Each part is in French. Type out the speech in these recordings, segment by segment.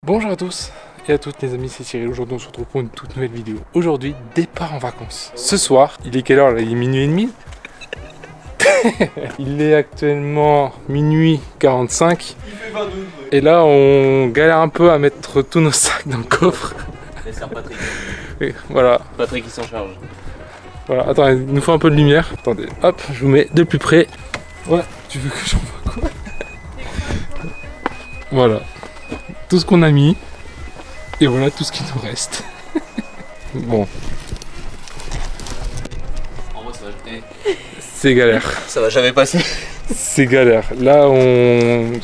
Bonjour à tous et à toutes les amis, c'est Cyril. Aujourd'hui on se retrouve pour une toute nouvelle vidéo. Aujourd'hui, départ en vacances. Ce soir, il est quelle heure là? Il est minuit et demi. Il est actuellement minuit 45. Il fait 22. Et là on galère un peu à mettre tous nos sacs dans le coffre. Laisse Patrick. Et voilà. Patrick qui s'en charge. Voilà, attendez, il nous faut un peu de lumière. Attendez, hop, je vous mets de plus près. Ouais, tu veux que j'envoie quoi? Voilà. Tout ce qu'on a mis. Et voilà tout ce qui nous reste. Bon. En vrai, ça va. C'est galère. Ça va jamais passer. C'est galère. Là, on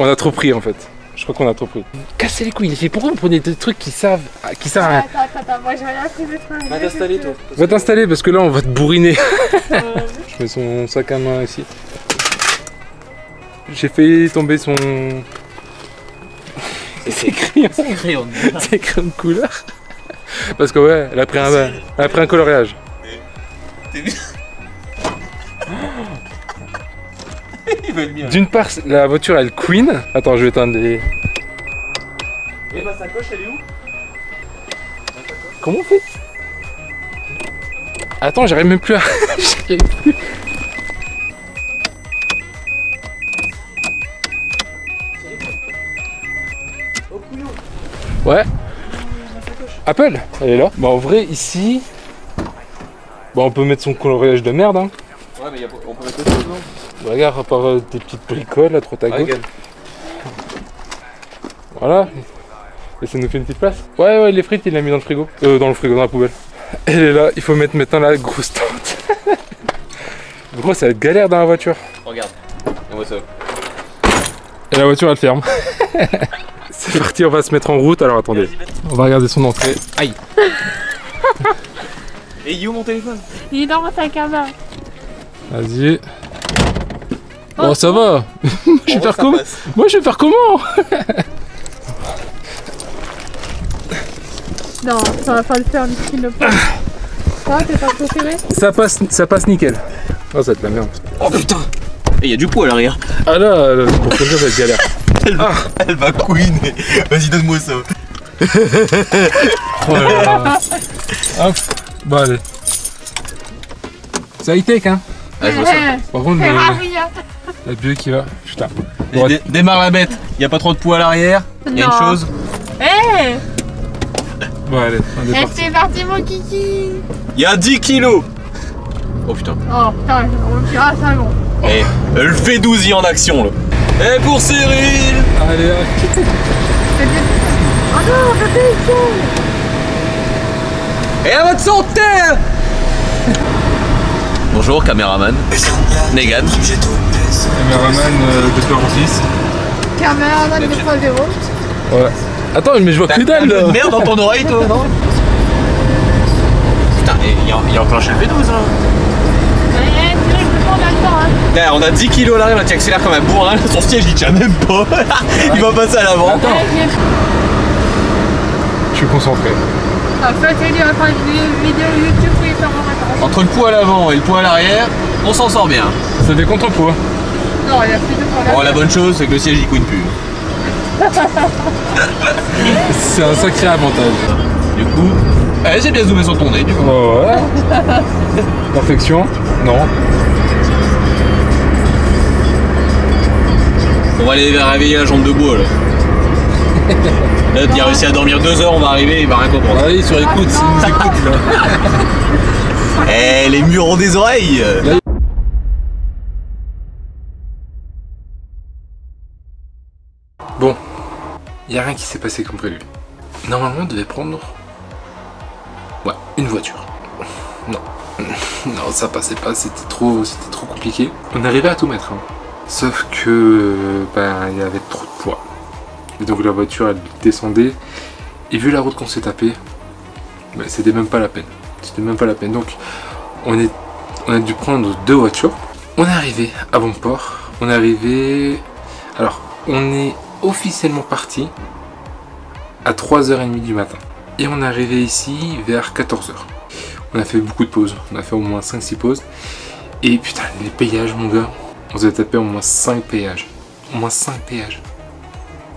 a trop pris en fait. Je crois qu'on a trop pris. Cassez les couilles. Pourquoi vous prenez des trucs qui servent à rien? Attends, moi j'ai rien pris de trucs. Va t'installer toi. Va t'installer parce que là, on va te bourriner. Je mets son sac à main ici. J'ai fait tomber son... C'est crayon. C'est crayon. C'est crayon de couleur. Parce que ouais, elle a pris un coloriage. T'es bien. Il veut le mien. D'une part, la voiture elle queen. Attends, je vais éteindre les... Et ma sacoche elle est où? Comment on fait? Attends, j'arrive même plus à... J'arrive plus. Ouais. Apple, elle est là. Bah en vrai ici, bah on peut mettre son coloriage de merde hein. Ouais mais on peut mettre autre chose non? Bah, regarde, à part des petites bricoles à droite à gauche. Regarde. Voilà. Et ça nous fait une petite place. Ouais, les frites il l'a mis dans le frigo. Dans la poubelle. Elle est là, il faut mettre maintenant la grosse tente. Gros, ça va être galère dans la voiture. Regarde. On voit ça. Et la voiture elle ferme. C'est parti, on va se mettre en route. Alors attendez, on va regarder son entrée. Aïe. Et il est où mon téléphone? Il est dans mon sac à main. Vas-y. Oh ça va. Je vais faire comment? Moi je vais faire comment? Non, ça va pas le faire, Mickey le passe. Ça va, t'es pas préféré? Ça passe nickel. Oh ça va être la merde. Oh putain. Et il y a du poids à l'arrière. Ah là, pour conduire ça va être galère. Elle va couiner. Vas-y donne-moi ça. Oh là là. Hop. Bon allez. C'est high-tech hein. Ah je vois ça. Par contre Ferrari. la bulle qui va. Putain. Démarre la bête. Il y a pas trop de poids à l'arrière. Il y a une Non. chose. Eh, Bon allez, on est parti. c'est parti mon kiki. Il y a 10 kilos. Oh putain. Oh putain, on me dira ça bon. Eh, elle fait 12 en action là. Et pour Cyril. Allez, Oh non, Patrick. Et à votre santé. Bonjour caméraman. Negan. caméraman de Florence. Caméraman de 3-0. Ouais. Attends, mais je vois que dalle là. Merde dans ton oreille toi, non? Putain, il a enclenché le V12 là. Eh, tu sais, je peux prendre le temps hein. Là, on a 10 kilos à l'arrière, là tu accélères comme un bourrin, son siège il tient même pas. Il va passer à l'avant. Attends. Je suis concentré. En fait, il va faire une vidéo YouTube pour y faire en vacances. Entre le poids à l'avant et le poids à l'arrière, on s'en sort bien. Ça fait contrepoids. Non, il y a plus de problème. Bon, la bonne chose c'est que le siège il couine plus. C'est un sacré avantage. Du coup, j'ai bien zoomé sur ton nez du coup. Oh ouais. Perfection. Non. On va aller réveiller la jambe de bois là. Là, tu as réussi à dormir 2 heures, on va arriver, il va rien comprendre. Allez, sur écoute, s'il nous écoute là. Eh, les murs ont des oreilles. Bon, il n'y a rien qui s'est passé comme prévu. Normalement, on devait prendre... Ouais, une voiture. Non. Non, ça passait pas, c'était trop compliqué. On arrivait à tout mettre, hein. Sauf que... Ben, il y avait trop de poids. Et donc la voiture, elle descendait. Et vu la route qu'on s'est tapée, ben, c'était même pas la peine. C'était même pas la peine. Donc, on a dû prendre 2 voitures. On est arrivé à Bonport. On est arrivé... Alors, on est officiellement parti à 3h30 du matin. Et on est arrivé ici vers 14h. On a fait beaucoup de pauses. On a fait au moins 5-6 pauses. Et putain, les péages, mon gars. On s'est tapé au moins 5 péages. Au moins 5 péages.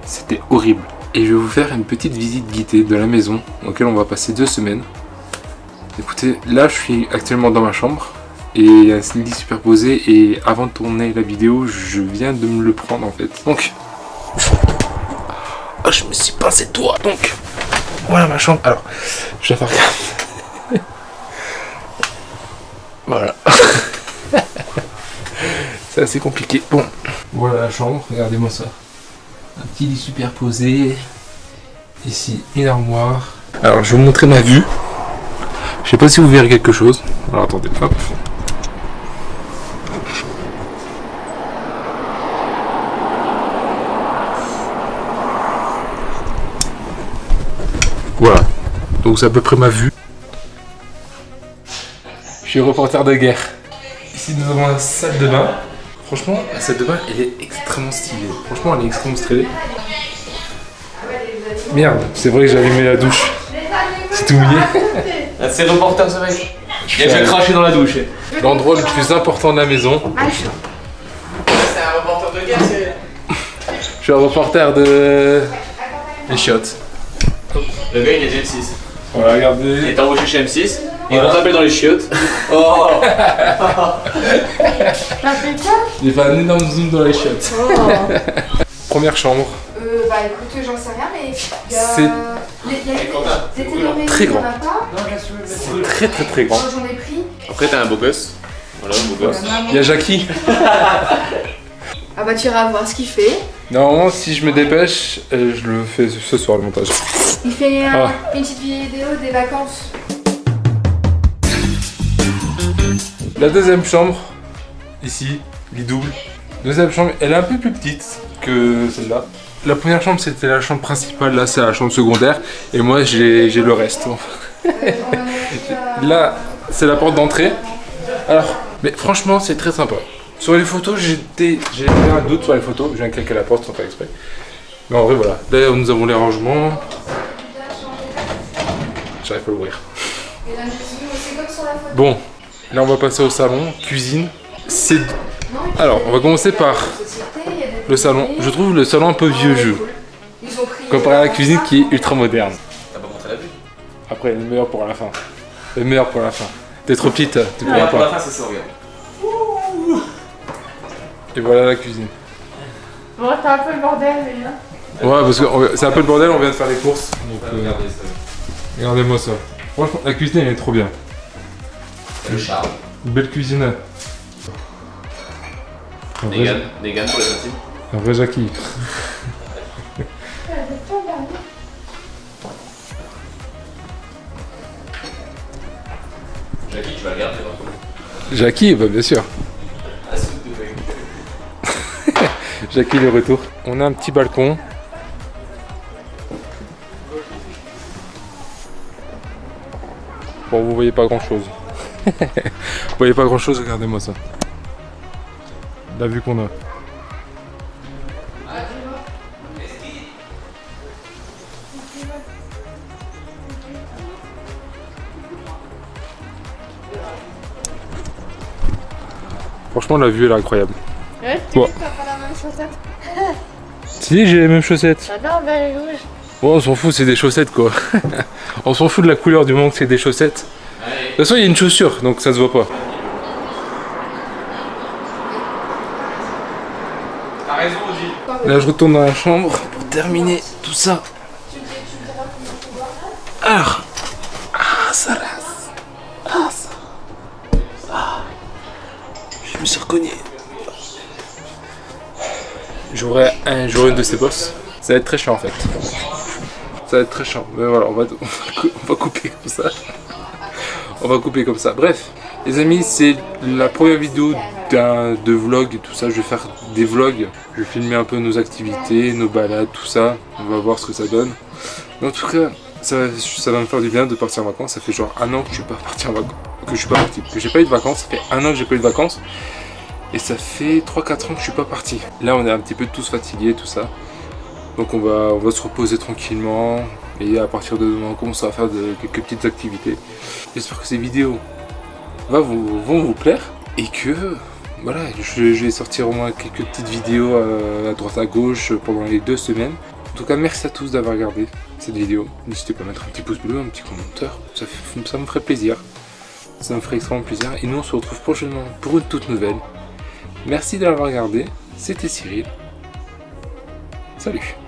C'était horrible. et je vais vous faire une petite visite guidée de la maison dans laquelle on va passer 2 semaines. Écoutez, là je suis actuellement dans ma chambre et il y a un lit superposé et avant de tourner la vidéo, je viens de me le prendre en fait. Donc, oh, je me suis pincé le doigt. Donc, voilà ma chambre. Alors, je vais faire gaffe. Voilà. C'est assez compliqué. Bon, voilà la chambre, regardez-moi ça. Un petit lit superposé. Ici, une armoire. Alors, je vais vous montrer ma vue. Je sais pas si vous verrez quelque chose. Alors, attendez, hop. Voilà. Donc, c'est à peu près ma vue. Je suis reporter de guerre. Ici, nous avons la salle de bain. Franchement, la salle de bain, elle est extrêmement stylée. Franchement, elle est extrêmement stylée. Merde, c'est vrai que j'ai allumé la douche. C'est tout mouillé. C'est reporter ce mec. Il a déjà craché dans la douche. L'endroit le plus important de la maison. C'est un reporter de guerre, c'est... Je suis un reporter de... les chiottes. Le gars, il est déjà M6. Voilà, regardez. Il est embauché chez M6. Ils vont taper dans les chiottes. Oh. T'as fait quoi? J'ai fait un énorme zoom dans les chiottes. Oh. Première chambre. Bah écoute, j'en sais rien, mais il y a... C'est des téléréunions, très grand. il y en a pas. C'est très grand. Moi j'en ai pris. Après, t'as un beau gosse. Voilà, un beau gosse. Il y a Jackie. Ah bah tu iras voir ce qu'il fait. Normalement, si je me dépêche, je le fais ce soir le montage. Il fait Ah. une petite vidéo des vacances. La deuxième chambre, ici, lit double. Deuxième chambre, elle est un peu plus petite que celle-là. La première chambre, c'était la chambre principale, là c'est la chambre secondaire. Et moi, j'ai le reste. Là, c'est la porte d'entrée. Alors, mais franchement, c'est très sympa. Sur les photos, j'ai fait un doute sur les photos. Je viens de claquer la porte sans faire exprès. Mais en vrai, voilà. Là, nous avons les rangements. J'arrive pas à l'ouvrir. Bon, là, on va passer au salon, cuisine. Alors, on va commencer par le salon. Je trouve le salon un peu vieux jeu. Comparé à la cuisine qui est ultra moderne. T'as pas montré la vue? Après, le meilleur pour la fin. Le meilleur pour la fin. T'es trop petite, tu pourras Pour la pas. fin, c'est ça, regarde. Et voilà la cuisine. Bon, c'est un peu le bordel, mais là. Ouais, parce que c'est un peu le bordel, on vient de faire les courses. Donc, Regardez ça. regardez-moi ça. Franchement, la cuisine, elle est trop bien. Le charme. Une belle cuisine. Un Des vrai, ganes pour les intimes. un vrai Jackie. Jackie, tu vas le garder, là. Jackie, bah bien sûr. Ah, s'il te plaît. Jackie, le retour. On a un petit balcon. Bon, vous voyez pas grand chose. Vous voyez pas grand chose, regardez-moi ça. La vue qu'on a. Franchement, la vue elle est incroyable. Ouais, Ouais. t'as pas la même chaussette. Si, j'ai les mêmes chaussettes. Ah non, ben rouge. Bon, on s'en fout, c'est des chaussettes quoi. On s'en fout de la couleur du moment que c'est des chaussettes. De toute façon, il y a une chaussure, donc ça se voit pas. T'as raison, Odile. Là, je retourne dans la chambre pour terminer tout ça. Alors, ça rase. Ça. Je me suis reconnu. J'aurai une de ces bosses. Ça va être très chiant en fait. Ça va être très chiant. Mais voilà, on va couper comme ça. On va couper comme ça. Bref, les amis, c'est la première vidéo de vlog et tout ça. Je vais faire des vlogs. Je vais filmer un peu nos activités, nos balades, tout ça. On va voir ce que ça donne. Mais en tout cas, ça va me faire du bien de partir en vacances. Ça fait genre 1 an que je suis pas parti en vacances. Que je suis pas parti. Que j'ai pas eu de vacances. Ça fait 1 an que j'ai pas eu de vacances. Et ça fait 3-4 ans que je suis pas parti. Là, on est un petit peu tous fatigués, tout ça. Donc on va se reposer tranquillement. Et à partir de demain, on commence à faire quelques petites activités. J'espère que ces vidéos vont vous plaire. Et que, voilà, je vais sortir au moins quelques petites vidéos à droite à gauche pendant les 2 semaines. tout cas, merci à tous d'avoir regardé cette vidéo. N'hésitez pas à mettre un petit pouce bleu, un petit commentaire, ça me ferait plaisir. Ça me ferait extrêmement plaisir. Et nous, on se retrouve prochainement pour une toute nouvelle. Merci de l'avoir regardé. C'était Cyril. Salut.